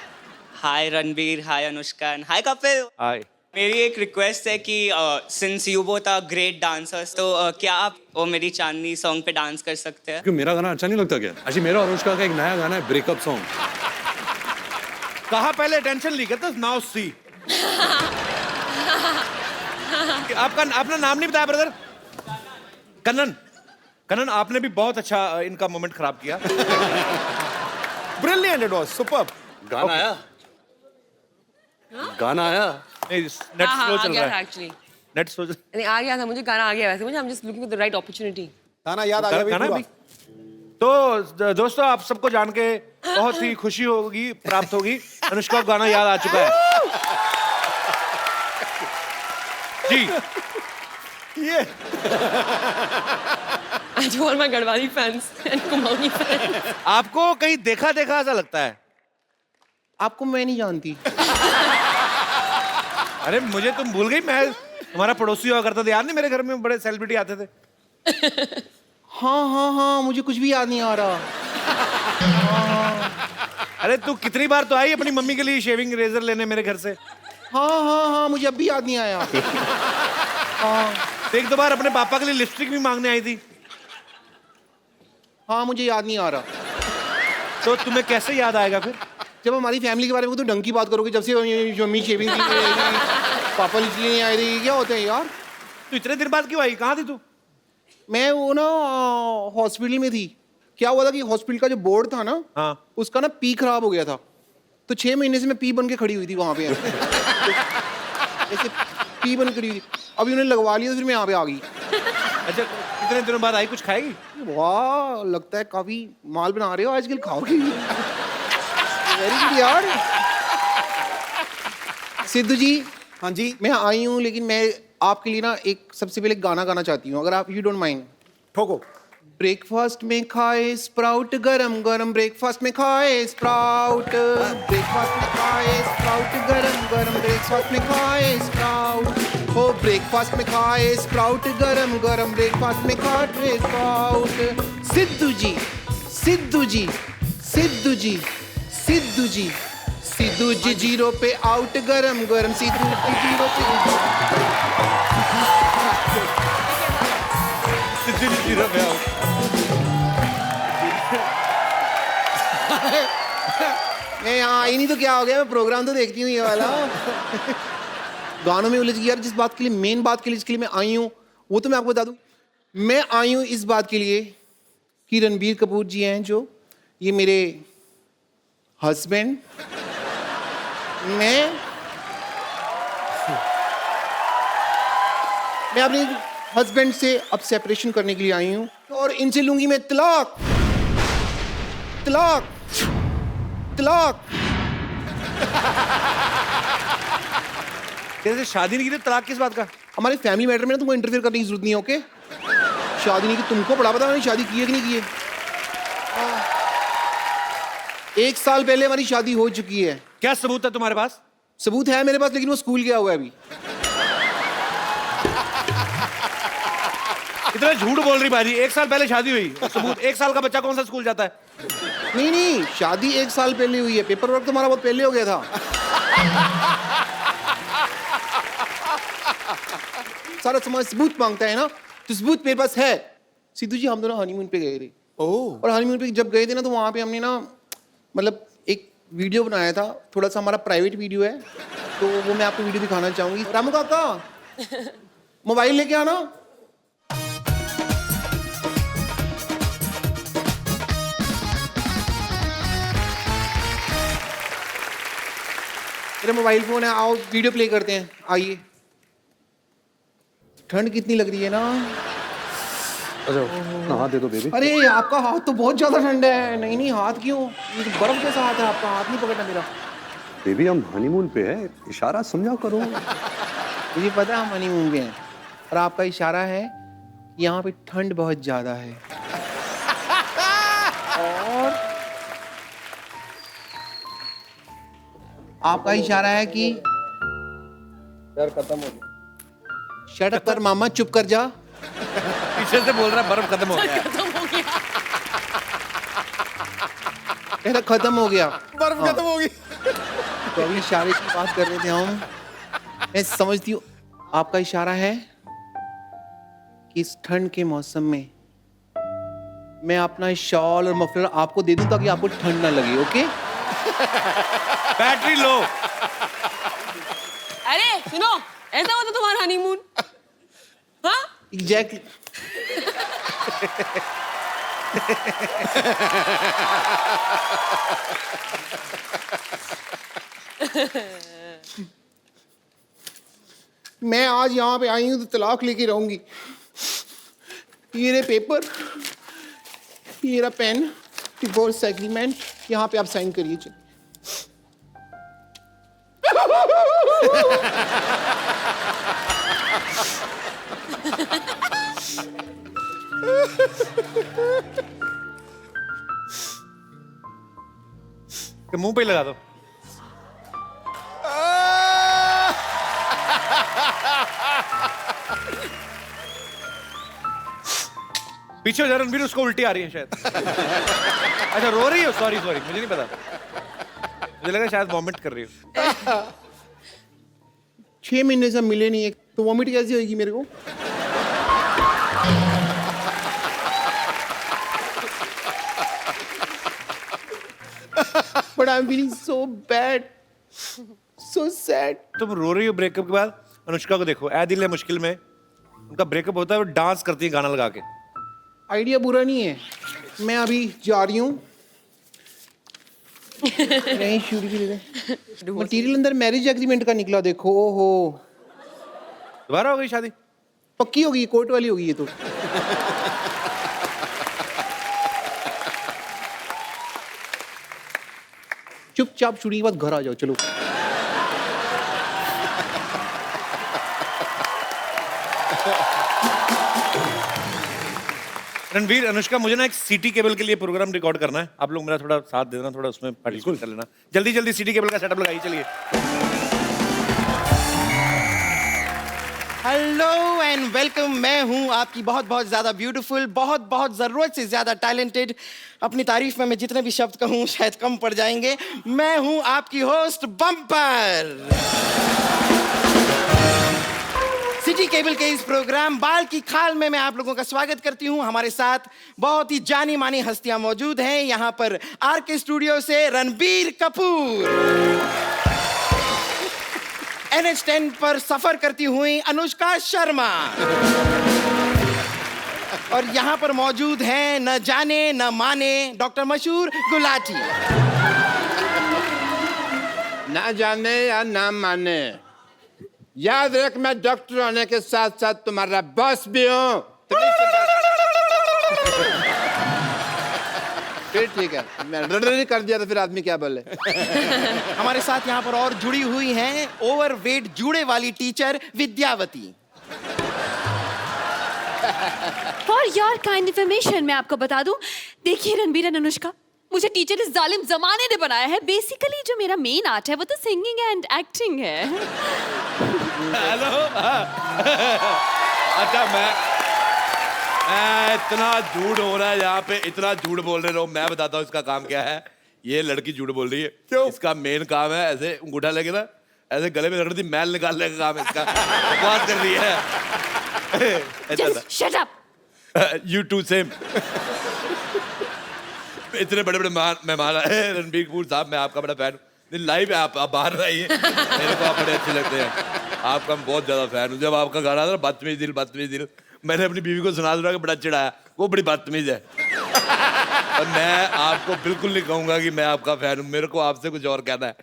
Hi Ranbir, hi Anushka, hi Kapil. Hi. मेरी एक रिक्वेस्ट है कि since you both are great dancers, तो क्या आप वो मेरी चांदनी सॉन्ग पे डांस कर सकते हैं? क्यों मेरा गाना अच्छा नहीं लगता क्या? अच्छा मेरा और अनुष्का का एक नया गाना है ब्रेकअप सॉन्ग। कहा पहले टेंशन ली करते नाउ सी। आपका अपना नाम नहीं बताया ब्रदर? कन्नन। कन्नन आपने भी बहुत अच्छा इनका मोमेंट खराब किया। Brilliant, it was superb. गाना आया? गाना आया? नहीं, नेट स्लो चल रहा है। Actually net slow. नहीं आ गया था मुझे, गाना आ गया वैसे मुझे। I am just looking for the right opportunity. गाना याद आ गया गाना पूरा। भी। तो दोस्तों आप सबको जान के बहुत ही खुशी होगी, प्राप्त होगी। अनुष्का को गाना याद आ चुका है जी। ये to all my Garhwali fans and Kumaoni fans. आपको कहीं देखा देखा ऐसा लगता है? आपको मैं नहीं जानती। अरे मुझे तुम भूल गई। मैं तुम्हारा पड़ोसी हुआ करता था, याद नहीं? मेरे घर में बड़े सेलिब्रिटी आते थे। हाँ, मुझे कुछ भी याद नहीं आ रहा। अरे तू कितनी बार तो आई अपनी मम्मी के लिए शेविंग रेजर लेने मेरे घर से। हाँ, मुझे अब भी याद नहीं आया। एक दो बार अपने पापा के लिए लिपस्टिक भी मांगने आई थी। हाँ, मुझे याद नहीं आ रहा। तो तुम्हें कैसे याद आएगा फिर? जब हमारी फैमिली के बारे में तो ढंग की बात करोगे। जब से मम्मी शेविंग की पापा इसलिए नहीं आए थे। क्या होते हैं यार? तू इतने दिन बाद क्यों आई? कहाँ थी तू? मैं वो ना हॉस्पिटल में थी। क्या हुआ था कि हॉस्पिटल का जो बोर्ड था ना, हाँ। उसका ना पी खराब हो गया था। तो 6 महीने से मैं पी बन के खड़ी हुई थी वहां पे। ऐसे पी बन खड़ी हुई थी। अभी उन्हें लगवा लिया, फिर मैं यहाँ पे आ गई। अच्छा कितने दिनों बाद आई? कुछ खाएगी? वाह, लगता है काफी माल बना रहे हो आजकल, खाओगी। वेरी गुड यार। सिद्धू जी। हाँ जी। मैं आई हूँ, लेकिन मैं आपके लिए ना एक सबसे पहले गाना गाना चाहती हूँ, अगर आप यू डोंट माइंड। ठोको। ब्रेकफास्ट में खाए स्प्राउट, गरम गरम ब्रेकफास्ट में खाए स्प्राउट। ब्रेकफास्ट में खाए स्प्राउट, गरम गरम ब्रेकफास्ट में खाए स्प्राउट। हो ब्रेकफास्ट में खाए स्प्राउट, गरम गरम ब्रेकफास्ट में खाए स्प्राउट। सिद्धू जी, सिद्धू जी, सिद्धू जी, सिद्धू जी, सिद्धू जी 0 पे आउट, गरम गरम सिद्धू जी 0 पे। सिद्धू जी 0 पे आउट। मैं यहाँ आई नहीं तो क्या हो गया? मैं प्रोग्राम तो देखती हूँ ये वाला। गानों में उलझ गई यार। जिस बात के लिए, मेन बात के लिए जिसके लिए मैं आई हूँ, वो तो मैं आपको बता दूँ। मैं आई हूँ इस बात के लिए कि रणबीर कपूर जी हैं जो, ये मेरे हस्बैंड। मैं अपने हस्बैंड से अब सेपरेशन करने के लिए आई हूँ और इनसे लूंगी मैं तलाक, तलाक, तलाक। कैसे शादी नहीं की थी? तलाक किस बात का? हमारे फैमिली मैटर में ना तुमको इंटरफेयर करने की जरूरत नहीं है, ओके? शादी नहीं की, तुमको बड़ा पता मैंने शादी की है कि नहीं की है। 1 साल पहले हमारी शादी हो चुकी है। क्या सबूत है तुम्हारे पास? सबूत है मेरे पास, लेकिन वो स्कूल गया हुआ है अभी। इतना झूठ बोल रही बाजी। 1 साल पहले शादी हुई, सबूत? 1 साल का बच्चा कौन सा स्कूल जाता है? नहीं, शादी 1 साल पहले हुई है। पेपर वर्क तुम्हारा बहुत पहले हो गया था। सारा समाज सबूत मांगता है ना, तो सबूत मेरे पास है। सिद्धू जी, हम दोनों हनीमून पे गए थे। और हनीमून पे जब गए थे ना, तो वहां पे हमने ना मतलब एक वीडियो बनाया था। थोड़ा सा हमारा प्राइवेट वीडियो है, तो वो मैं आपको वीडियो दिखाना चाहूंगी। रामू काका, मोबाइल लेके आना। मेरा मोबाइल फोन है, आओ वीडियो प्ले करते हैं। आइए। ठंड कितनी लग रही है ना। अच्छा नहा दे दो बेबी। अरे आपका हाथ तो बहुत ज्यादा ठंडा है। नहीं नहीं, हाथ क्यों? ये तो बर्फ जैसा हाथ है आपका, हाथ नहीं पकड़ना मेरा। बेबी हम हनीमून पे है, इशारा समझा करो। मुझे पता है हम हनीमून पे हैं, और आपका इशारा है कि यहाँ पे ठंड बहुत ज्यादा है। और आपका इशारा है कि डर खत्म हो गया। शट अप कर मामा, चुप कर जा। पीछे से बोल रहा है बर्फ खत्म हो गया। कहता खत्म हो गया, बर्फ खत्म हो गई। तो अभी इशारे की बात कर रहे थे हम। मैं समझती हूँ आपका इशारा है कि इस ठंड के मौसम में मैं अपना शॉल और मफलर आपको दे दूं ताकि आपको ठंड ना लगे। ओके? Battery low. अरे सुनो, ऐसा होता तुम्हारा हनीमून? हाँ? एग्जैक्टली। मैं आज यहाँ पे आई हूँ तो तलाक लेके रहूंगी। ये रहे पेपर, ये रहा पेन, डिवोर्स एग्रीमेंट, यहाँ पे आप साइन करिए। चलिए। कि मुंह पे ही लगा दो। पीछे हो जा रणबीर, उसको उल्टी आ रही है शायद। अच्छा रो रही हो? सॉरी सॉरी, मुझे नहीं पता, मुझे लगा शायद वॉमिट कर रही हो। 6 महीने से मिले नहीं, तो वॉमिट कैसी होगी मेरे को? But I'm feeling so bad, so sad. तुम रो रही हो ब्रेकअप के बाद? अनुष्का को देखो, ऐ दिल है मुश्किल में, उनका ब्रेकअप होता है, वो डांस करती है गाना लगा के। आइडिया बुरा नहीं है। मैं अभी जा रही हूँ। नहीं शूट भी दे। मटीरियल अंदर मैरिज एग्रीमेंट का निकला, देखो। ओहो, दोबारा हो गई शादी? पक्की होगी, कोर्ट वाली होगी ये तो। चुपचाप शूटिंग के बाद घर आ जाओ। चलो। रणवीर, अनुष्का, मुझे ना एक सिटी केबल के लिए प्रोग्राम रिकॉर्ड करना है, आप लोग मेरा थोड़ा साथ दे देना, थोड़ा उसमें पार्टिसिपेट कर लेना। जल्दी जल्दी सिटी केबल का सेटअप लगाइए। चलिए। Hello and welcome. मैं हूं आपकी बहुत बहुत ज्यादा ब्यूटीफुल, बहुत बहुत जरूरत से ज्यादा टैलेंटेड। अपनी तारीफ में मैं जितने भी शब्द कहूं शायद कम पड़ जाएंगे। मैं हूं आपकी होस्ट बम्पर। सिटी केबल के इस प्रोग्राम बाल की खाल में मैं आप लोगों का स्वागत करती हूं। हमारे साथ बहुत ही जानी मानी हस्तियां मौजूद हैं। यहां पर आरके स्टूडियो से रणबीर कपूर, NH10 पर सफर करती हुई अनुष्का शर्मा, और यहां पर मौजूद हैं न जाने न माने डॉक्टर मशहूर गुलाटी। ना जाने या ना माने, याद रख मैं डॉक्टर होने के साथ साथ तुम्हारा बॉस भी हूं। फिर ठीक है, मैं कर दिया तो फिर आदमी क्या बोले। हमारे साथ यहाँ पर और जुड़ी हुई हैं ओवरवेट जूड़े वाली teacher Vidyavati. For your kind information मैं आपको बता दूं, देखिए रणबीर एंड अनुष्का, मुझे टीचर इस जालिम जमाने ने बनाया है। बेसिकली जो मेरा मेन आर्ट है वो तो सिंगिंग एंड एक्टिंग है। हेलो। अच्छा मैं इतना झूठ हो रहा है यहाँ पे, इतना झूठ बोल रहे हो। मैं बताता हूँ इसका काम क्या है। ये लड़की झूठ बोल रही है। क्यों? इसका मेन काम है ऐसे अंगूठा लेके ना ऐसे गले में रख दी, मैल निकालने का काम है इसका। बकवास कर रही है। Shut up. You too same. इतने बड़े बड़े मेहमान आए। रणबीर कपूर साहब, मैं आपका बड़ा फैन हूँ। लाइव है आप बाहर रहिए, मेरे को आप बड़े अच्छे लगते हैं। आपका मैं बहुत ज्यादा फैन हूँ। जब आपका गाना था बदतमीज दिल बदतमीज दिल, मैंने अपनी बीवी को सुना कि बड़ा चिढ़ाया, वो बड़ी बदतमीज है। और मैं आपको बिल्कुल नहीं कहूंगा कि मैं आपका फैन हूँ। मेरे को आपसे कुछ और कहना है।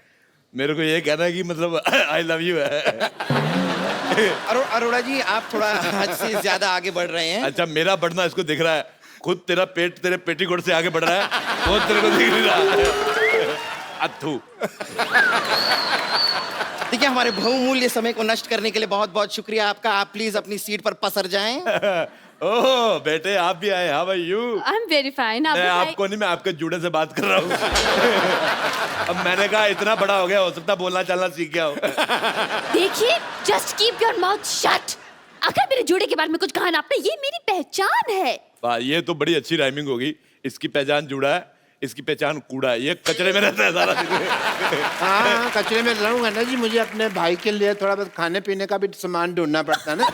मेरे को ये कहना है कि मतलब आई लव यू है। अरोड़ा जी आप थोड़ा हद से ज्यादा आगे बढ़ रहे हैं। अच्छा मेरा बढ़ना इसको दिख रहा है, खुद तेरा पेट तेरे पेटीकोट से आगे बढ़ रहा है, वो तेरे को दिख नहीं रहा। अथू। देखिए हमारे बहुमूल्य समय को नष्ट करने के लिए बहुत बहुत शुक्रिया आपका। आप प्लीज अपनी सीट पर पसर जाएं। ओह बेटे आप भी आए, how are you? I am very fine. मैं आपको नहीं, मैं आपके जूड़े से बात कर रहा हूँ। अब मैंने कहा इतना बड़ा हो गया, हो सकता बोलना चलना सीख गया हो। देखिए, just keep your mouth shut. अगर मेरे जूड़े के बारे में कुछ कहा ना आपने, ये मेरी पहचान है। वाह, ये तो बड़ी अच्छी राइमिंग होगी। इसकी पहचान जूड़ा है, इसकी पहचान कूड़ा है, ये कचरे में रहता है सारा दिन। हाँ कचरे में रहूंगा ना जी, मुझे अपने भाई के लिए थोड़ा बहुत खाने पीने का भी सामान ढूंढना पड़ता है ना,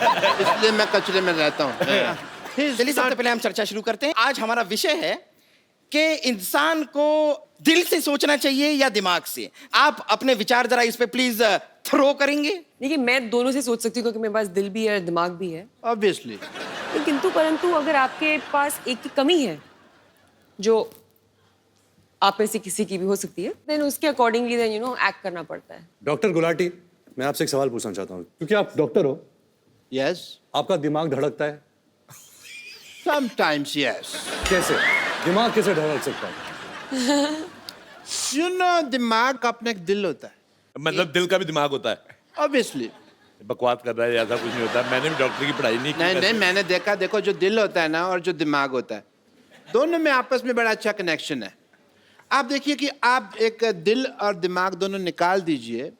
इसलिए मैं कचरे में रहता हूँ। चलिए सबसे पहले हम चर्चा शुरू करते हैं। आज हमारा विषय है कि इंसान को दिल से सोचना चाहिए या दिमाग से। आप अपने विचार जरा इस पे प्लीज थ्रो करेंगे। देखिए मैं दोनों से सोच सकती हूँ क्योंकि मेरे पास दिल भी है और दिमाग भी है। ऑब्वियसली। किंतु परंतु अगर आपके पास एक की कमी है जो आप में से किसी की भी हो सकती है, देन उसके अकॉर्डिंगली देन एक्ट करना पड़ता है। डॉक्टर गुलाटी, मैं आपसे एक सवाल पूछना चाहता हूँ, क्योंकि आप डॉक्टर हो। यस। आपका दिमाग धड़कता है? Sometimes yes. कैसे? दिमाग कैसे धड़क सकता है? यू नो दिमाग का अपना एक दिल होता है। मतलब दिल का भी दिमाग होता है? ऑब्वियसली। बकवास कर रहा है, ऐसा कुछ नहीं होता। मैंने भी डॉक्टर की पढ़ाई नहीं की। नहीं मैंने देखा, देखो जो दिल होता है ना और जो दिमाग होता है, दोनों में आपस में बड़ा अच्छा कनेक्शन है। आप देखिए कि आप एक दिल और दिमाग दोनों निकाल दीजिए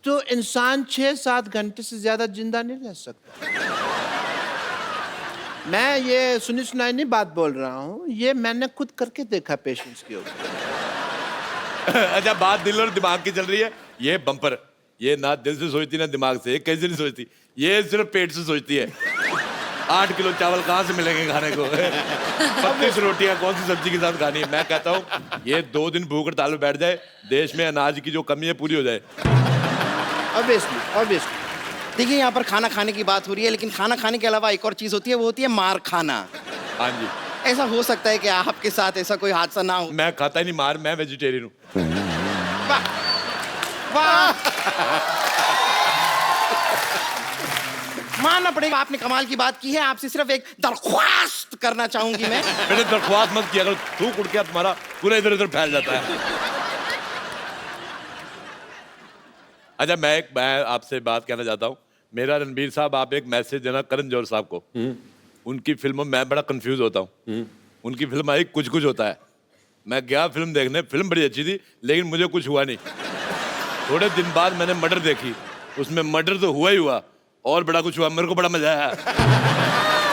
तो इंसान 6-7 घंटे से ज्यादा जिंदा नहीं रह सकता। मैं ये सुनी सुनाई नहीं बात बोल रहा हूँ, ये मैंने खुद करके देखा पेशेंट्स के ऊपर। अच्छा बात दिल और दिमाग की चल रही है। ये बम्पर, ये ना दिल से सोचती ना दिमाग से, ये कैसे नहीं सोचती, ये सिर्फ पेट से सोचती है। 8 किलो चावल कहाँ से मिलेंगे खाने को? 32 रोटियां कौन सी सब्जी के साथ खानी है? मैं कहता हूँ ये 2 दिन भूख हड़ताल में बैठ जाए, देश में अनाज की जो कमी है पूरी हो जाए। ऑब्वियसली। देखिए यहाँ पर खाना खाने की बात हो रही है, लेकिन खाना खाने के अलावा एक और चीज होती है, वो होती है मार खाना। हाँ जी। ऐसा हो सकता है कि आपके साथ ऐसा कोई हादसा ना हो। मैं खाता ही नहीं मार, मैं वेजिटेरियन हूँ। मानना पड़ेगा आपने कमाल की बात की है। आपसे सिर्फ एक दरख्वास्त करना चाहूंगी मैं। मैंने दरख्वास्त मत किया करो, थूक उड़ के तुम्हारा पूरा इधर उधर फैल जाता है। अच्छा मैं आपसे बात कहना चाहता हूँ। मेरा रणबीर साहब, आप एक मैसेज देना करण जौहर साहब को। उनकी फिल्मों में मैं बड़ा कंफ्यूज होता हूँ। उनकी फिल्म आई कुछ कुछ होता है, मैं गया फिल्म देखने, फिल्म बड़ी अच्छी थी लेकिन मुझे कुछ हुआ नहीं। थोड़े दिन बाद मैंने मर्डर देखी, उसमें मर्डर तो हुआ ही हुआ और बड़ा कुछ हुआ, मेरे को बड़ा मजा आया।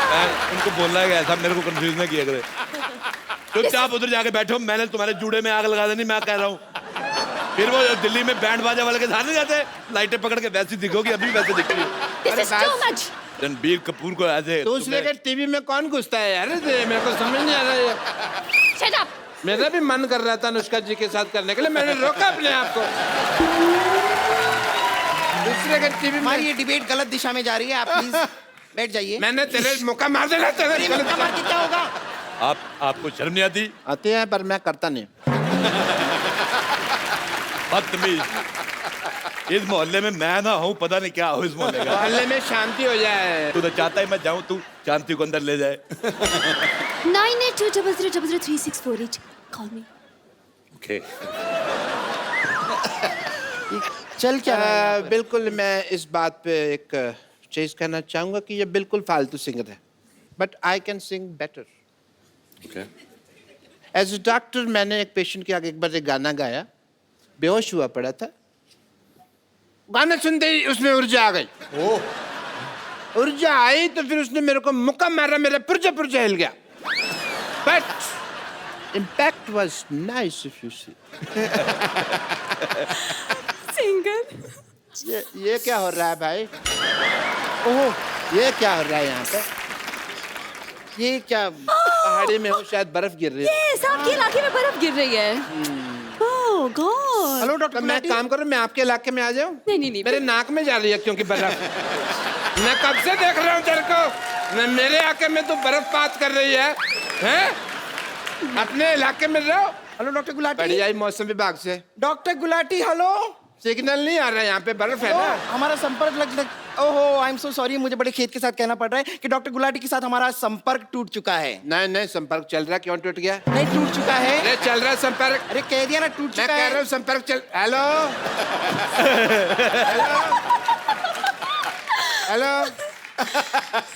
मैं उनको बोलना है कि ऐसा मेरे को कंफ्यूज ना किया करे। चुपचाप उधर जाके बैठो, मैंने तुम्हारे जूड़े में आग लगा देनी, मैं कह रहा हूँ। फिर वो दिल्ली में बैंड बाजा वाले के साथ नहीं जाते, लाइटें पकड़ के वैसी दिखोगी, अभी वैसे दिख रही है। रणबीर कपूर को ऐसे दूसरे के टीवी में कौन घुसता है यार? मेरे को समझ नहीं आ रहा है। Shut up. मेरा भी मन कर रहा था अनुष्का जी के साथ करने के लिए, मैंने रोका अपने आप को। दूसरे के टीवी में हमारी ये डिबेट गलत दिशा में जा रही है, आप प्लीज बैठ जाइए। मैंने तेरे मौका मार देना, तेरे मौका मार के क्या होगा? आपको शर्म नहीं आती? आती है पर मैं करता नहीं। बदतमीज। इस मोहल्ले में मैं ना हूँ, पता नहीं क्या हो इस मोहल्ले का। मोहल्ले में शांति हो जाए। तू तो चाहता है मैं जाऊँ, तू शांति को अंदर ले जाए। 9820033648 कॉल मी। ओके। चल क्या रहा है? बिल्कुल मैं इस बात पे एक चीज कहना चाहूंगा कि ये बिल्कुल फालतू सिंगर है, but I can sing better. Okay. As a doctor मैंने एक पेशेंट के आगे एक बार एक गाना गाया, बेहोश हुआ पड़ा था। गाना सुनते ही उसमें ऊर्जा आ गई। ऊर्जा आई तो फिर उसने मेरे को मुक्का मारा, मेरा पुर्जा पुर्जा हिल गया। But impact was nice if you see. Singer. ये क्या हो रहा है भाई? ओह ये क्या हो रहा है यहाँ पे? ये क्या पहाड़ी में हो, शायद बर्फ गिर रही है। यस, आपके इलाके में बर्फ गिर रही है। ओह गॉड। हेलो डॉक्टर, मैं काम करूँ, मैं आपके इलाके में आ जाऊँ? नहीं मेरे नाक में जा रही है क्योंकि बर्फ। मैं कब से देख रहा हूँ तेरे को, मेरे इलाके में तो बर्फपात कर रही है, हैं? अपने इलाके में रहो। Hello doctor Gulati. बढ़िया ही मौसम विभाग से। Doctor Gulati hello. सिग्नल नहीं आ रहा है यहाँ पे, बर्फ है ना। हमारा संपर्क लग ओहो आई एम सो सॉरी, मुझे बड़े खेद के साथ कहना पड़ रहा है कि डॉक्टर गुलाटी के साथ हमारा संपर्क टूट चुका है। नहीं नहीं, संपर्क चल रहा है। क्यों टूट गया? नहीं टूट चुका है। अरे चल रहा है संपर्क। अरे कह दिया ना टूट मैं चुका कह है। रहा हूँ संपर्क चल। Hello hello hello